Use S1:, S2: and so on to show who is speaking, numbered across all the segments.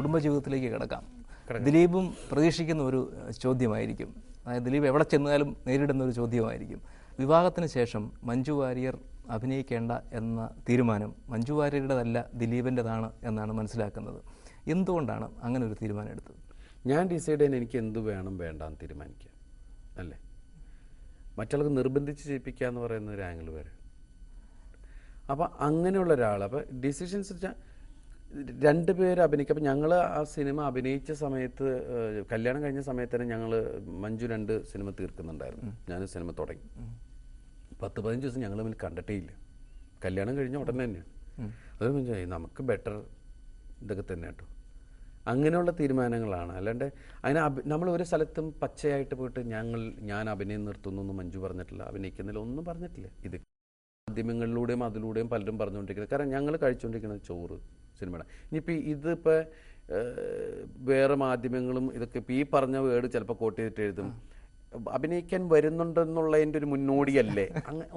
S1: കുടുംബജീവിതത്തിലേക്ക് കിടക്കാം. ദിലീപും പ്രതീക്ഷിക്കുന്ന ഒരു ചോദ്യമായിരിക്കും, അതായത് ദിലീപ് എവിടെ ചെന്നാലും നേരിടുന്ന ഒരു ചോദ്യമായിരിക്കും. വിവാഹത്തിന് ശേഷം മഞ്ജു വാര്യർ അഭിനയിക്കേണ്ട എന്ന തീരുമാനം മഞ്ജു വാര്യരുടേതല്ല, ദിലീപിൻ്റെതാണ് എന്നാണ് മനസ്സിലാക്കുന്നത്. എന്തുകൊണ്ടാണ് അങ്ങനെ ഒരു തീരുമാനം എടുത്തത്?
S2: ഞാൻ ഡിസൈഡ് ചെയ്യാൻ എനിക്ക് എന്ത് വേണം വേണ്ടാന്ന് തീരുമാനിക്കുക അല്ലേ. മറ്റുള്ളവർക്ക് നിർബന്ധിച്ച് ചെയ്യിപ്പിക്കുക എന്ന് പറയുന്ന ഒരു ആംഗിൾ വരെ. അപ്പം അങ്ങനെയുള്ള ഒരാൾ, അപ്പോൾ ഡിസിഷൻസ് വെച്ചാൽ രണ്ടുപേര് അഭിനയിക്കും. അപ്പം ഞങ്ങൾ ആ സിനിമ അഭിനയിച്ച സമയത്ത്, കല്യാണം കഴിഞ്ഞ സമയത്ത് തന്നെ ഞങ്ങൾ മഞ്ജു 2 സിനിമ തീർക്കുന്നുണ്ടായിരുന്നു. ഞാൻ സിനിമ തുടങ്ങി 10-15 ദിവസം ഞങ്ങൾ തമ്മിൽ കണ്ടിട്ടേ ഇല്ല. കല്യാണം കഴിഞ്ഞ ഉടനെ തന്നെയാണ്. അത് നമുക്ക് ബെറ്റർ ഇതൊക്കെ തന്നെ കേട്ടോ. അങ്ങനെയുള്ള തീരുമാനങ്ങളാണ്. അല്ലാണ്ട് നമ്മൾ ഒരു സ്ഥലത്തും പച്ചയായിട്ട് പോയിട്ട് ഞാൻ അഭിനയം നിർത്തുന്നു എന്ന് മഞ്ജു പറഞ്ഞിട്ടില്ല, അഭിനയിക്കുന്നില്ല, ഒന്നും പറഞ്ഞിട്ടില്ല. ഇത് മാധ്യമങ്ങളിലൂടെയും അതിലൂടെയും പലരും പറഞ്ഞുകൊണ്ടിരിക്കുന്നത്. കാരണം ഞങ്ങൾ കഴിച്ചുകൊണ്ടിരിക്കുന്നത് ചോറ് സിനിമയുടെ. ഇനിയിപ്പോൾ ഇതിപ്പോൾ വേറെ മാധ്യമങ്ങളും ഇതൊക്കെ ഇപ്പോൾ ഈ പറഞ്ഞ വേർഡ് ചിലപ്പോൾ കോട്ട് ചെയ്തിട്ട് എഴുതും, അഭിനയിക്കാൻ വരുന്നുണ്ടെന്നുള്ളതിൻ്റെ ഒരു മുന്നോടിയല്ലേ.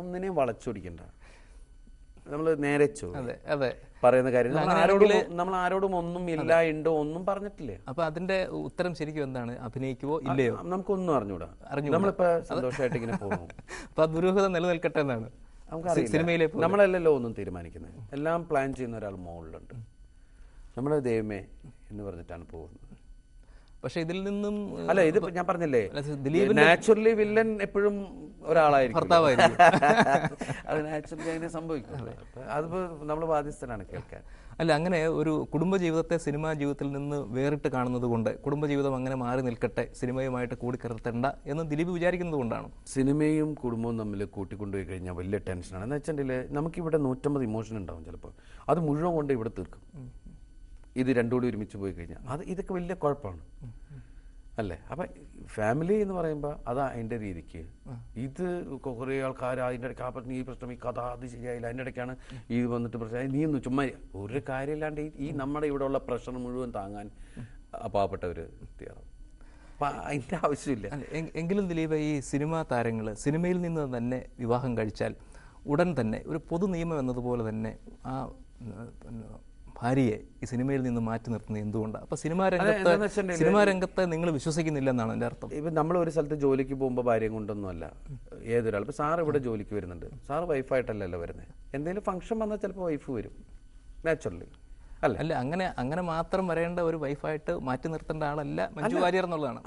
S2: ഒന്നിനെയും വളച്ചൊടിക്കണ്ട. നമ്മൾ നേരെ പറയുന്ന കാര്യം നമ്മൾ ആരോടും ഒന്നും ഇല്ല ഉണ്ടോ ഒന്നും പറഞ്ഞിട്ടില്ലേ.
S1: അപ്പൊ അതിന്റെ ഉത്തരം ശരിക്കും എന്താണ്? അഭിനയിക്കുവോ ഇല്ലയോ
S2: നമുക്കൊന്നും അറിഞ്ഞൂടാ. നമ്മളിപ്പോ സന്തോഷമായിട്ട് ഇങ്ങനെ പോകും.
S1: അപ്പൊ ദുരൂഹത നിലനിൽക്കട്ടെ എന്നാണ്
S2: സിനിമയിലെ. നമ്മളല്ലല്ലോ ഒന്നും തീരുമാനിക്കുന്നത്, എല്ലാം പ്ലാൻ ചെയ്യുന്ന ഒരാൾ മുകളിലുണ്ട്. നമ്മുടെ ദൈവമേ എന്ന് പറഞ്ഞിട്ടാണ് പോകുന്നത്.
S1: പക്ഷെ ഇതിൽ നിന്നും
S2: അല്ല, ഇത് ഞാൻ പറഞ്ഞില്ലേ, നാച്ചുറലി വില്ലൻ എപ്പോഴും ഒരാളായിരിക്കും, ഭർത്താവായിരിക്കും. അത് നാച്ചുറലി അങ്ങനെ സംഭവിക്കും. അതിപ്പോ നമ്മൾ ബാധ്യസ്ഥനാണ് കേൾക്കാൻ.
S1: അല്ല, അങ്ങനെ ഒരു കുടുംബജീവിതത്തെ സിനിമാ ജീവിതത്തിൽ നിന്ന് വേറിട്ട് കാണുന്നത് കൊണ്ട് കുടുംബജീവിതം അങ്ങനെ മാറി നിൽക്കട്ടെ, സിനിമയുമായിട്ട് കൂടിക്കലർത്തേണ്ട എന്ന് ദിലീപ് വിചാരിക്കുന്നത് കൊണ്ടാണ്.
S2: സിനിമയും കുടുംബവും തമ്മിൽ കൂട്ടിക്കൊണ്ടുപോയി കഴിഞ്ഞാൽ വലിയ ടെൻഷനാണ്. എന്ന് വെച്ചിട്ടുണ്ടെങ്കിൽ നമുക്കിവിടെ 150 ഇമോഷൻ ഉണ്ടാവും ചിലപ്പോൾ, അത് മുഴുവൻ കൊണ്ട് ഇവിടെ തീർക്കും. ഇത് രണ്ടും കൂടി ഒരുമിച്ച് പോയി കഴിഞ്ഞാൽ ഇതൊക്കെ വലിയ കുഴപ്പമാണ് അല്ലേ. അപ്പം ഫാമിലി എന്ന് പറയുമ്പോൾ അതാ അതിൻ്റെ രീതിക്ക്. ഇത് കുറേ ആൾക്കാർ അതിൻ്റെ ഇടയ്ക്ക് ഈ പ്രശ്നം, ഈ കഥ അത് ശരിയായില്ല, അതിൻ്റെ ഇടയ്ക്കാണ് ഈ വന്നിട്ട് പ്രശ്നം, നീ ഒന്ന് ചുമ്മാ ഒരു കാര്യമില്ലാണ്ട് ഈ നമ്മുടെ ഇവിടെ ഉള്ള പ്രഷർ മുഴുവൻ താങ്ങാൻ പാവപ്പെട്ടവർ തയ്യാറാവും. അപ്പം അതിൻ്റെ ആവശ്യമില്ല.
S1: എങ്കിലും ദിലീപ്, ഈ സിനിമാ താരങ്ങൾ സിനിമയിൽ നിന്ന് തന്നെ വിവാഹം കഴിച്ചാൽ ഉടൻ തന്നെ ഒരു പൊതു നിയമം എന്നതുപോലെ തന്നെ ആ ഭാര്യയെ ഈ സിനിമയിൽ നിന്ന് മാറ്റി നിർത്തുന്നത് എന്തുകൊണ്ടാണ്? അപ്പൊ സിനിമാ രംഗത്തെ നിങ്ങൾ വിശ്വസിക്കുന്നില്ല എന്നാണ് എൻ്റെ അർത്ഥം.
S2: ഇപ്പം നമ്മൾ ഒരു സ്ഥലത്ത് ജോലിക്ക് പോകുമ്പോൾ ഭാര്യയും കൊണ്ടൊന്നും അല്ല ഏതൊരാൾ. ഇപ്പം സാർ ഇവിടെ ജോലിക്ക് വരുന്നുണ്ട്, സാറ് വൈഫായിട്ടല്ലല്ലോ വരുന്നത്. എന്തെങ്കിലും ഫംഗ്ഷൻ വന്നാൽ ചിലപ്പോൾ വൈഫ് വരും, നാച്ചുറലി
S1: അല്ല. അങ്ങനെ മാത്രം വരേണ്ട ഒരു വൈഫായിട്ട് മാറ്റി നിർത്തേണ്ട ആളല്ല മഞ്ജു വാര്യർ എന്നുള്ളതാണ്.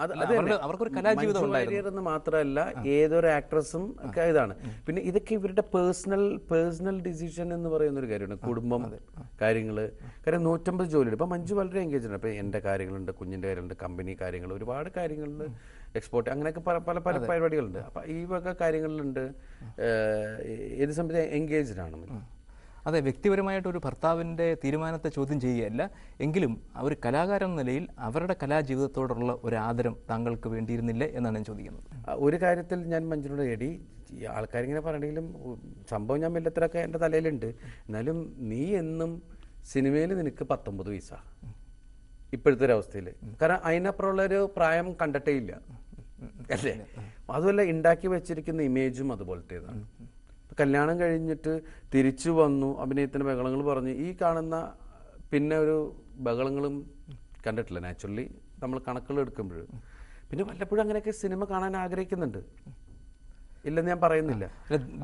S1: അവർക്കൊരു കലാജീവിതം
S2: എന്ന് മാത്രമല്ല ഏതൊരു ആക്ട്രസും ഇതാണ്. പിന്നെ ഇതൊക്കെ ഇവരുടെ പേഴ്സണൽ ഡിസിഷൻ എന്ന് പറയുന്ന ഒരു കാര്യമാണ്. കുടുംബം കാര്യങ്ങൾ, കാര്യം 150 ജോലിയുണ്ട്. ഇപ്പം മഞ്ജു വളരെ എൻഗേജ് ആണ്. ഇപ്പം എൻ്റെ കാര്യങ്ങളുണ്ട്, കുഞ്ഞിൻ്റെ കാര്യങ്ങളുണ്ട്, കമ്പനി കാര്യങ്ങൾ, ഒരുപാട് കാര്യങ്ങളുണ്ട്, എക്സ്പോർട്ട്, അങ്ങനെയൊക്കെ പല പരിപാടികളുണ്ട്. അപ്പം ഈ വക കാര്യങ്ങളിലുണ്ട്. ഏത് സമയത്ത് എൻഗേജ്ഡ് ആണ്.
S1: അതെ, വ്യക്തിപരമായിട്ടൊരു ഭർത്താവിൻ്റെ തീരുമാനത്തെ ചോദ്യം ചെയ്യുകയല്ല, എങ്കിലും ഒരു കലാകാരൻ എന്ന നിലയിൽ അവരുടെ കലാജീവിതത്തോടുള്ള ഒരു ആദരം താങ്കൾക്ക് വേണ്ടിയിരുന്നില്ലേ എന്നാണ് ഞാൻ ചോദിക്കുന്നത്.
S2: ഒരു കാര്യത്തിൽ ഞാൻ മഞ്ജുനോട് ആൾക്കാരിങ്ങനെ പറയണമെങ്കിലും സംഭവം ഞാൻ വെല്ലത്തിലൊക്കെ എൻ്റെ തലയിലുണ്ട്. എന്നാലും നീ എന്നും സിനിമയിൽ നിനക്ക് 19 വയസ്സാണ് ഇപ്പോഴത്തെ ഒരു അവസ്ഥയിൽ. കാരണം അതിനപ്പുറമുള്ളൊരു പ്രായം കണ്ടിട്ടേ ഇല്ല അല്ലേ. അതുമല്ല, ഉണ്ടാക്കി വെച്ചിരിക്കുന്ന ഇമേജും അതുപോലത്തേതാണ്. കല്യാണം കഴിഞ്ഞിട്ട് തിരിച്ചു വന്നു, അഭിനയത്തിന് ബഹളങ്ങൾ പറഞ്ഞ് ഈ കാണുന്ന പിന്നെ ഒരു ബഹളങ്ങളും കണ്ടിട്ടില്ല. നാച്ചുറലി നമ്മൾ കണക്കുകൾ എടുക്കുമ്പോൾ പിന്നെ വല്ലപ്പോഴും അങ്ങനെയൊക്കെ സിനിമ കാണാൻ ആഗ്രഹിക്കുന്നുണ്ട്, ഇല്ലെന്ന് ഞാൻ പറയുന്നില്ല.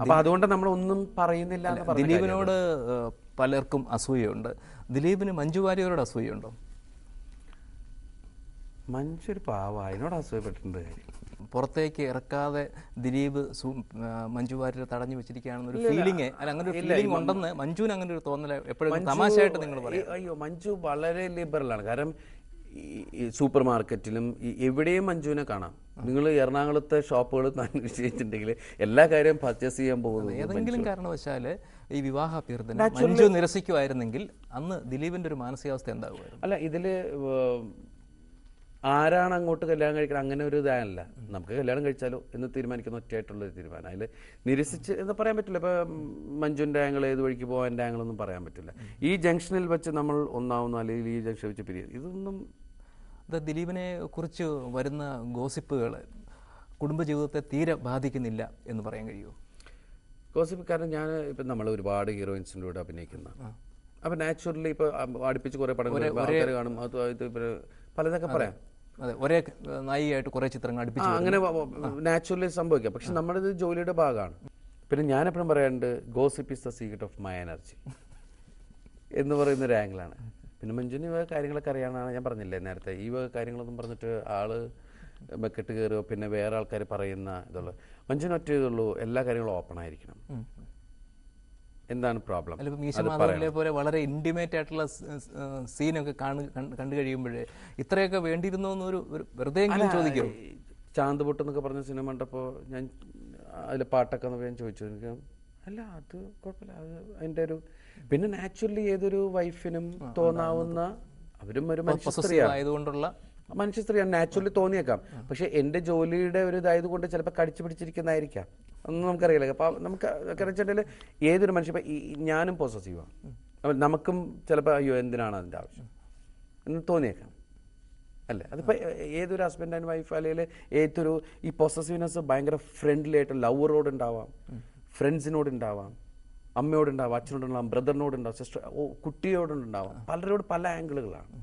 S2: അപ്പൊ അതുകൊണ്ട് നമ്മൾ ഒന്നും പറയുന്നില്ല.
S1: ദിലീപിനോട് പലർക്കും അസൂയുണ്ട്. ദിലീപിന് മഞ്ജു വാര്യരോട് അസൂയുണ്ടോ?
S2: മഞ്ജു ഒരു പാവ, അതിനോട് അസൂയപ്പെട്ടിട്ടുണ്ട്.
S1: പുറത്തേക്ക് ഇറക്കാതെ ദിലീപ് മഞ്ജു വാര്യരെ തടഞ്ഞു വെച്ചിരിക്കുകയാണെന്നൊരു ഫീലിംഗ്, അല്ല അങ്ങനെ ഒരു ഫീലിംഗ് ഉണ്ടെന്ന് മഞ്ജുവിന് അങ്ങനെ ഒരു തോന്നല എപ്പോഴും തമാശയായിട്ട് നിങ്ങൾ പറയും?
S2: അയ്യോ, മഞ്ജു വളരെ ലിബറലാണ്. കാരണം ഈ സൂപ്പർ മാർക്കറ്റിലും എവിടെയും മഞ്ജുവിനെ കാണാം. നിങ്ങൾ എറണാകുളത്തെ ഷോപ്പുകൾ അന്വേഷിച്ചിട്ടുണ്ടെങ്കിൽ എല്ലാ കാര്യവും പർച്ചേസ് ചെയ്യാൻ പോകുന്നത്
S1: ഏതെങ്കിലും കാരണവശാൽ ഈ വിവാഹ അഭ്യർത്ഥന മഞ്ജു നിരസിക്കുമായിരുന്നെങ്കിൽ അന്ന് ദിലീപിന്റെ ഒരു മാനസികാവസ്ഥ എന്താകുമായിരുന്നു?
S2: അല്ല, ഇതില് ആരാണ് അങ്ങോട്ട് കല്യാണം കഴിക്കണം അങ്ങനെ ഒരു ഇതല്ല. നമുക്ക് കല്യാണം കഴിച്ചാലോ എന്ന് തീരുമാനിക്കുന്ന ഒറ്റയായിട്ടുള്ളൊരു തീരുമാനം. അതിൽ നിരസിച്ച് എന്ന് പറയാൻ പറ്റില്ല. ഇപ്പം മഞ്ജുവിൻ്റെ ആംഗിൾ ഏത് വഴിക്ക് പോകാൻ എൻ്റെ ആംഗിളൊന്നും പറയാൻ പറ്റില്ല. ഈ ജംഗ്ഷനിൽ വെച്ച് നമ്മൾ ഒന്നാവുന്നു, അല്ലെങ്കിൽ ഈ ജംഗ്ഷൻ വെച്ച് പിരിയും, ഇതൊന്നും.
S1: ദിലീപിനെ കുറിച്ച് വരുന്ന ഗോസിപ്പുകൾ കുടുംബജീവിതത്തെ തീരെ ബാധിക്കുന്നില്ല എന്ന് പറയാൻ കഴിയുമോ?
S2: ഗോസിപ്പ് കാരണം ഇപ്പം നമ്മൾ ഒരുപാട് ഹീറോയിൻസിൻ്റെ കൂടെ അഭിനയിക്കുന്ന അപ്പം നാച്ചുറലി ഇപ്പോൾ അടുപ്പിച്ച് കുറേ പടങ്ങൾ ആൾക്കാർ കാണും, അത് ഇത് പലതൊക്കെ പറയാം.
S1: അതെ, ഒരേ നായികയായിട്ട് കുറേ ചിത്രങ്ങൾ അടുപ്പിച്ച്
S2: അങ്ങനെ നാച്ചുറലി സംഭവിക്കാം. പക്ഷെ നമ്മുടെ ഇത് ജോലിയുടെ ഭാഗമാണ്. പിന്നെ ഞാനെപ്പോഴും പറയാറുണ്ട്, gossip is the secret of my energy എന്ന് പറയുന്നൊരു ആംഗിളാണ്. പിന്നെ മഞ്ജുവിന് ഈ വക കാര്യങ്ങളൊക്കെ അറിയാനാണ് ഞാൻ പറഞ്ഞില്ലേ നേരത്തെ. ഈ വക കാര്യങ്ങളൊന്നും പറഞ്ഞിട്ട് ആള് ബക്കറ്റ് കയറുക പിന്നെ വേറെ ആൾക്കാർ പറയുന്ന ഇതുള്ളൂ. മഞ്ജുവിന് ഒറ്റ ഇതുള്ളൂ, എല്ലാ കാര്യങ്ങളും ഓപ്പൺ ആയിരിക്കണം. എന്താണ് പ്രോബ്ലം?
S1: മീശമാധവനെ പോലെ വളരെ ഇന്റിമേറ്റ് ആയിട്ടുള്ള സീനൊക്കെ കണ്ടു കഴിയുമ്പോഴേ ഇത്രയൊക്കെ വേണ്ടിയിരുന്നോ എന്നൊരു വെറുതെ ചോദിക്കും.
S2: ചാന്ത് പൊട്ട് എന്നൊക്കെ പറഞ്ഞ സിനിമ കണ്ടപ്പോൾ ഞാൻ അതിൽ പാട്ടൊക്കെ ഞാൻ ചോദിച്ചു, എനിക്ക് അല്ല അത് കുഴപ്പമില്ല, അത് അതിൻ്റെ ഒരു പിന്നെ നാച്ചുറലി ഏതൊരു വൈഫിനും തോന്നാവുന്ന, അവരും ഒരു
S1: ആയതുകൊണ്ടുള്ള
S2: മനുഷ്യ സ്ത്രീയാണ്, നാച്ചുറലി തോന്നിയേക്കാം. പക്ഷെ എൻ്റെ ജോലിയുടെ ഒരു ഇതായത് കൊണ്ട് ചിലപ്പോൾ കടിച്ചു പിടിച്ചിരിക്കുന്നതായിരിക്കാം, ഒന്നും നമുക്കറിയില്ല. അപ്പം നമുക്ക് വെച്ചിട്ടുണ്ടെങ്കിൽ ഏതൊരു മനുഷ്യ, ഇപ്പം ഞാനും പോസസീവാണ്, അപ്പം നമുക്കും ചിലപ്പോൾ അയ്യോ എന്തിനാണ് അതിൻ്റെ ആവശ്യം എന്ന് തോന്നിയേക്കാം അല്ലേ. അതിപ്പോൾ ഏതൊരു ഹസ്ബൻഡ് ആൻഡ് വൈഫ് അല്ലെങ്കിൽ ഏതൊരു ഈ പൊസസീവ്നെസ് ഭയങ്കര ഫ്രണ്ട്ലി ആയിട്ട് ലവറോടുണ്ടാവാം, ഫ്രണ്ട്സിനോടുണ്ടാവാം, അമ്മയോടുണ്ടാവാം, അച്ഛനോടുണ്ടാവാം, ബ്രദറിനോടുണ്ടാവാം, സിസ്റ്റർ, കുട്ടിയോടുണ്ടാവാം, പലരോട് പല ആംഗിളുകളാണ്.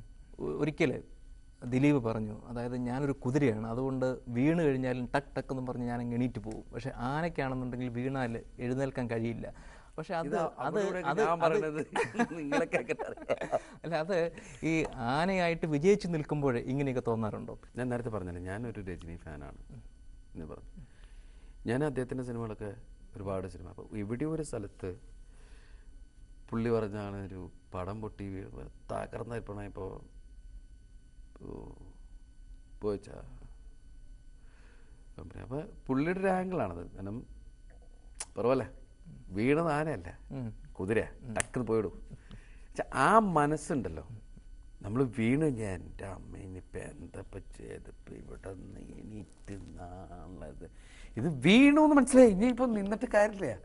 S1: ഒരിക്കൽ ദിലീപ് പറഞ്ഞു, അതായത് ഞാനൊരു കുതിരയാണ്, അതുകൊണ്ട് വീണ് കഴിഞ്ഞാലും ടക്ക് ടക്ക് എന്നും പറഞ്ഞ് ഞാനങ്ങ് എണീറ്റ് പോകും. പക്ഷെ ആനയ്ക്കാണെന്നുണ്ടെങ്കിൽ വീണാൽ എഴുന്നേൽക്കാൻ കഴിയില്ല. പക്ഷെ അത് അല്ല, അത് ഈ ആനയായിട്ട് വിജയിച്ച് നിൽക്കുമ്പോൾ ഇങ്ങനെയൊക്കെ തോന്നാറുണ്ടോ?
S2: ഞാൻ നേരത്തെ പറഞ്ഞില്ലേ, ഞാനൊരു രജനി ഫാനാണ് എന്ന് പറഞ്ഞു. ഞാൻ അദ്ദേഹത്തിൻ്റെ സിനിമകളൊക്കെ ഒരുപാട് സിനിമ, അപ്പോൾ ഇവിടെ ഒരു സ്ഥലത്ത് പുള്ളി പറഞ്ഞാണ് ഒരു പടം പൊട്ടി തകർന്ന ഇപ്പോൾ പോയിച്ചാ കമ്പനി. അപ്പോൾ പുള്ളിയുടെ ഒരു ആംഗിളാണത്. കാരണം പറവല്ലേ, വീണത് ആനയല്ല, കുതിര, ടക്കെന്ന് പോയിടും. ആ മനസ്സുണ്ടല്ലോ, നമ്മൾ വീണ് ഞാൻ എൻ്റെ അമ്മ ഇനിയിപ്പോൾ എന്തപ്പം ചെയ്തപ്പോൾ ഇവിടെ നിന്ന് എണീറ്റുള്ളത്, ഇത് വീണു എന്ന് മനസ്സിലായി. ഇനിയിപ്പോൾ നിന്നിട്ട് കാര്യമില്ല.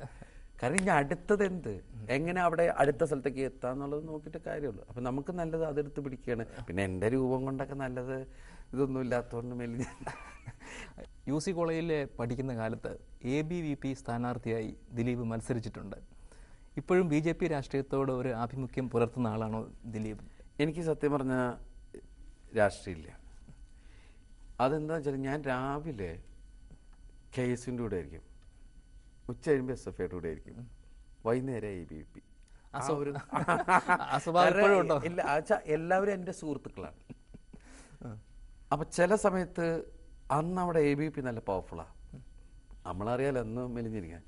S2: കാരണം ഇനി അടുത്തത് എന്ത്, എങ്ങനെ അവിടെ അടുത്ത സ്ഥലത്തേക്ക് എത്താന്നുള്ളത് നോക്കിയിട്ട് കാര്യമുള്ളൂ. അപ്പം നമുക്ക് നല്ലത് അതെടുത്ത് പിടിക്കുകയാണ്. പിന്നെ എൻ്റെ രൂപം കൊണ്ടൊക്കെ നല്ലത് ഇതൊന്നും ഇല്ലാത്തതുകൊണ്ട് മെലിഞ്ഞ.
S1: UC കോളേജിൽ പഠിക്കുന്ന കാലത്ത് ABVP സ്ഥാനാർത്ഥിയായി ദിലീപ് മത്സരിച്ചിട്ടുണ്ട്. ഇപ്പോഴും BJP രാഷ്ട്രീയത്തോട് ഒരു ആഭിമുഖ്യം പുലർത്തുന്ന ആളാണോ ദിലീപ്?
S2: എനിക്ക് സത്യം പറഞ്ഞാൽ രാഷ്ട്രീയമില്ല. അതെന്താ വെച്ചാൽ ഞാൻ രാവിലെ KSന്റെ കൂടെ ആയിരിക്കും, ഉച്ച കഴിയുമ്പോൾ SFIയുടെ കൂടെ ആയിരിക്കും, വൈകുന്നേരം ABVP. ഇല്ല, എല്ലാവരും എൻ്റെ സുഹൃത്തുക്കളാണ്. അപ്പം ചില സമയത്ത് അന്ന് അവിടെ ABVP നല്ല പവർഫുള്ളാണ്. നമ്മളറിയാലോ അന്ന് മെലിഞ്ഞിരിക്കാൻ.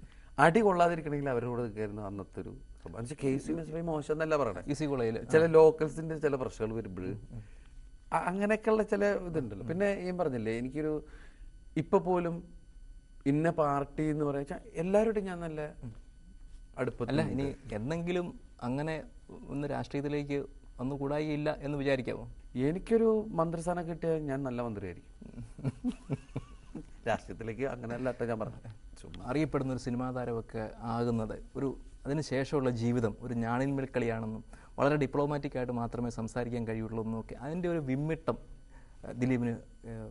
S2: അടി കൊള്ളാതിരിക്കണമെങ്കിൽ അവരോട് കയറുന്ന അന്നത്തെ ഒരു KSUSFI മോശം എന്നല്ല പറയണേ.
S1: UC കോളേജിൽ
S2: ചില ലോക്കൽസിൻ്റെ ചില പ്രശ്നങ്ങൾ വരുമ്പോൾ അങ്ങനെയൊക്കെയുള്ള ചില ഇതുണ്ടല്ലോ. പിന്നെ ഞാൻ പറഞ്ഞില്ലേ, എനിക്കൊരു ഇപ്പം പോലും ഇന്ന പാർട്ടി എന്ന് പറയാ എല്ലാവരോടും ഞാൻ നല്ല അടുപ്പത്തില്ല.
S1: ഇനി എന്തെങ്കിലും അങ്ങനെ ഒന്ന് രാഷ്ട്രീയത്തിലേക്ക് ഒന്നും കൂടായില്ല എന്ന് വിചാരിക്കാമോ?
S2: എനിക്കൊരു മന്ത്രിസ്ഥാനം കിട്ടിയാൽ ഞാൻ നല്ല മന്ത്രിയായിരിക്കും. രാഷ്ട്രീയത്തിലേക്ക് അങ്ങനെയല്ല ഞാൻ പറഞ്ഞു.
S1: അറിയപ്പെടുന്ന ഒരു സിനിമാ താരമൊക്കെ ആകുന്നത് അതിന് ശേഷമുള്ള ജീവിതം ഒരു ഞാണിന്മേൽ കളിയാണെന്നും വളരെ ഡിപ്ലോമാറ്റിക് ആയിട്ട് മാത്രമേ സംസാരിക്കാൻ കഴിയുള്ളൂ എന്നൊക്കെ അതിൻ്റെ ഒരു വിമ്മിട്ടം ദിലീപിന്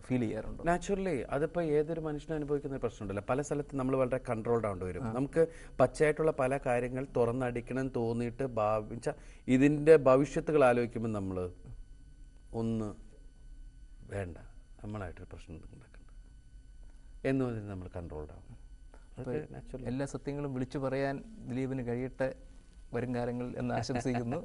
S1: ഫീൽ ചെയ്യാറുണ്ട്?
S2: നാച്ചുറലി അതിപ്പോൾ ഏതൊരു മനുഷ്യനും അനുഭവിക്കുന്ന പ്രശ്നമുണ്ടല്ലോ. പല സ്ഥലത്ത് നമ്മൾ വളരെ കൺട്രോൾഡ് ആവേണ്ടി വരും. നമുക്ക് പച്ചയായിട്ടുള്ള പല കാര്യങ്ങൾ തുറന്നടിക്കണം തോന്നിയിട്ട് ഇതിൻ്റെ ഭവിഷ്യത്തുകൾ ആലോചിക്കുമ്പോൾ നമ്മൾ ഒന്ന് വേണ്ട, നമ്മളായിട്ടൊരു പ്രശ്നം ഉണ്ടാക്കണ്ട എന്ന് പറഞ്ഞാൽ നമ്മൾ കൺട്രോൾഡ് ആവും.
S1: എല്ലാ സത്യങ്ങളും വിളിച്ചു പറയാൻ ദിലീപിന് കഴിയട്ടെ വരും കാലങ്ങളിൽ എന്ന് ആശംസിക്കുന്നു.